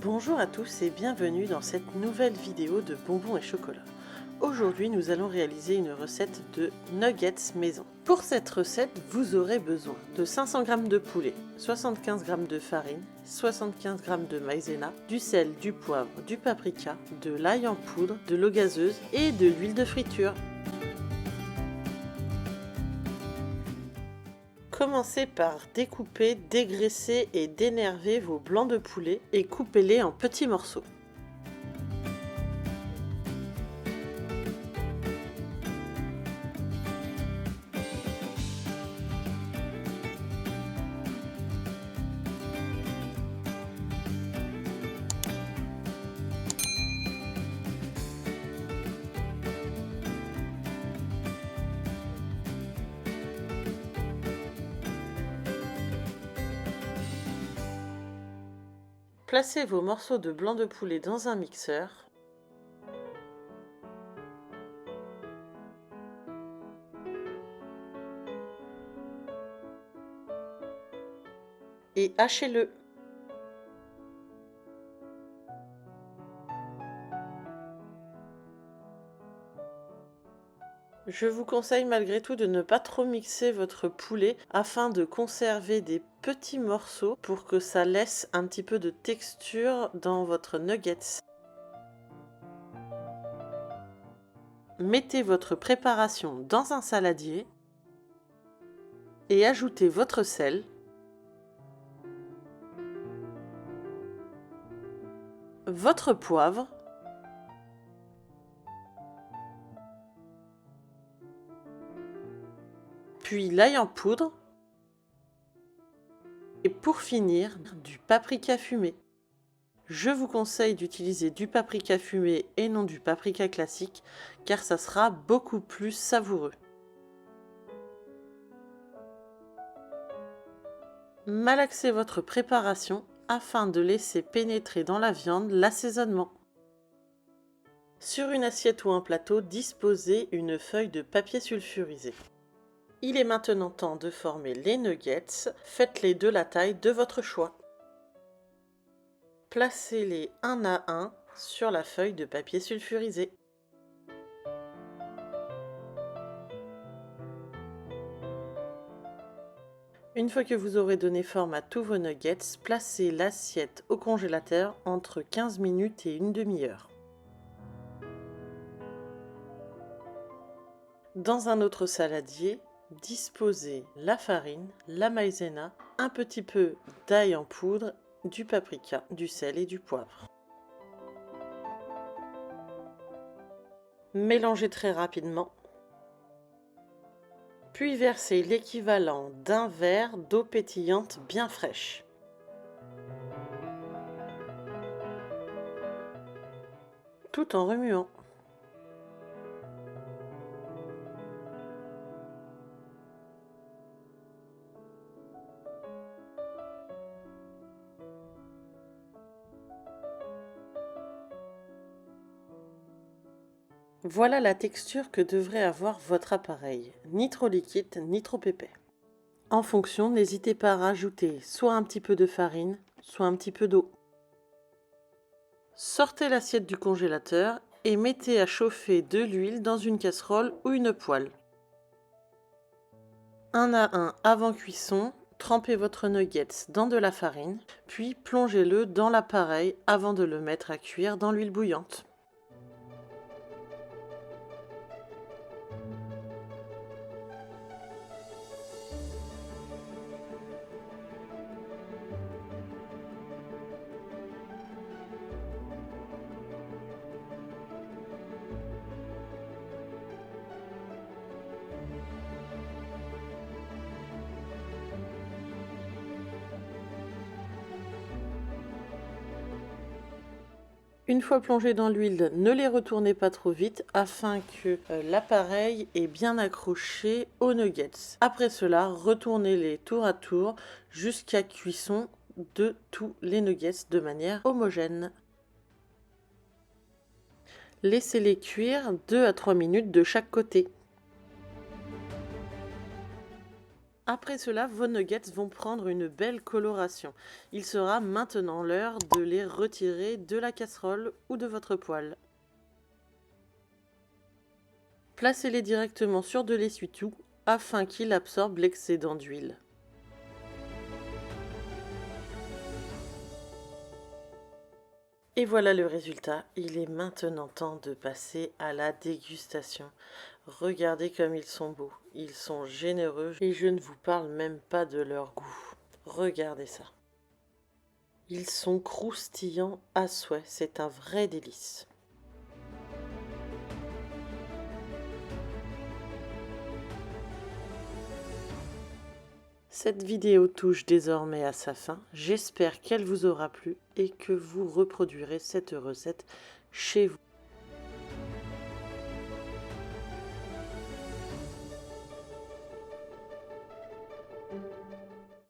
Bonjour à tous et bienvenue dans cette nouvelle vidéo de bonbons et chocolat. Aujourd'hui, nous allons réaliser une recette de nuggets maison. Pour cette recette, vous aurez besoin de 500 g de poulet, 75 g de farine, 75 g de maïzena, du sel, du poivre, du paprika, de l'ail en poudre, de l'eau gazeuse et de l'huile de friture. Commencez par découper, dégraisser et dénerver vos blancs de poulet et coupez-les en petits morceaux. Placez vos morceaux de blanc de poulet dans un mixeur. Et hachez-le. Je vous conseille malgré tout de ne pas trop mixer votre poulet afin de conserver des petits morceaux pour que ça laisse un petit peu de texture dans votre nuggets. Mettez votre préparation dans un saladier et ajoutez votre sel, votre poivre, puis l'ail en poudre et pour finir, du paprika fumé. Je vous conseille d'utiliser du paprika fumé et non du paprika classique car ça sera beaucoup plus savoureux. Malaxez votre préparation afin de laisser pénétrer dans la viande l'assaisonnement. Sur une assiette ou un plateau, disposez une feuille de papier sulfurisé. Il est maintenant temps de former les nuggets. Faites-les de la taille de votre choix. Placez-les un à un sur la feuille de papier sulfurisé. Une fois que vous aurez donné forme à tous vos nuggets, placez l'assiette au congélateur entre 15 minutes et une demi-heure. Dans un autre saladier, disposez la farine, la maïzena, un petit peu d'ail en poudre, du paprika, du sel et du poivre. Mélangez très rapidement. Puis versez l'équivalent d'un verre d'eau pétillante bien fraîche. Tout en remuant. Voilà la texture que devrait avoir votre appareil, ni trop liquide ni trop épais. En fonction, n'hésitez pas à rajouter soit un petit peu de farine, soit un petit peu d'eau. Sortez l'assiette du congélateur et mettez à chauffer de l'huile dans une casserole ou une poêle. Un à un avant cuisson, trempez votre nuggets dans de la farine, puis plongez-le dans l'appareil avant de le mettre à cuire dans l'huile bouillante. Une fois plongés dans l'huile, ne les retournez pas trop vite afin que l'appareil est bien accroché aux nuggets. Après cela, retournez-les tour à tour jusqu'à cuisson de tous les nuggets de manière homogène. Laissez-les cuire 2 à 3 minutes de chaque côté. Après cela, vos nuggets vont prendre une belle coloration. Il sera maintenant l'heure de les retirer de la casserole ou de votre poêle. Placez-les directement sur de l'essuie-tout afin qu'il absorbe l'excédent d'huile. Et voilà le résultat, il est maintenant temps de passer à la dégustation. Regardez comme ils sont beaux, ils sont généreux et je ne vous parle même pas de leur goût. Regardez ça. Ils sont croustillants à souhait, c'est un vrai délice. Cette vidéo touche désormais à sa fin. J'espère qu'elle vous aura plu et que vous reproduirez cette recette chez vous.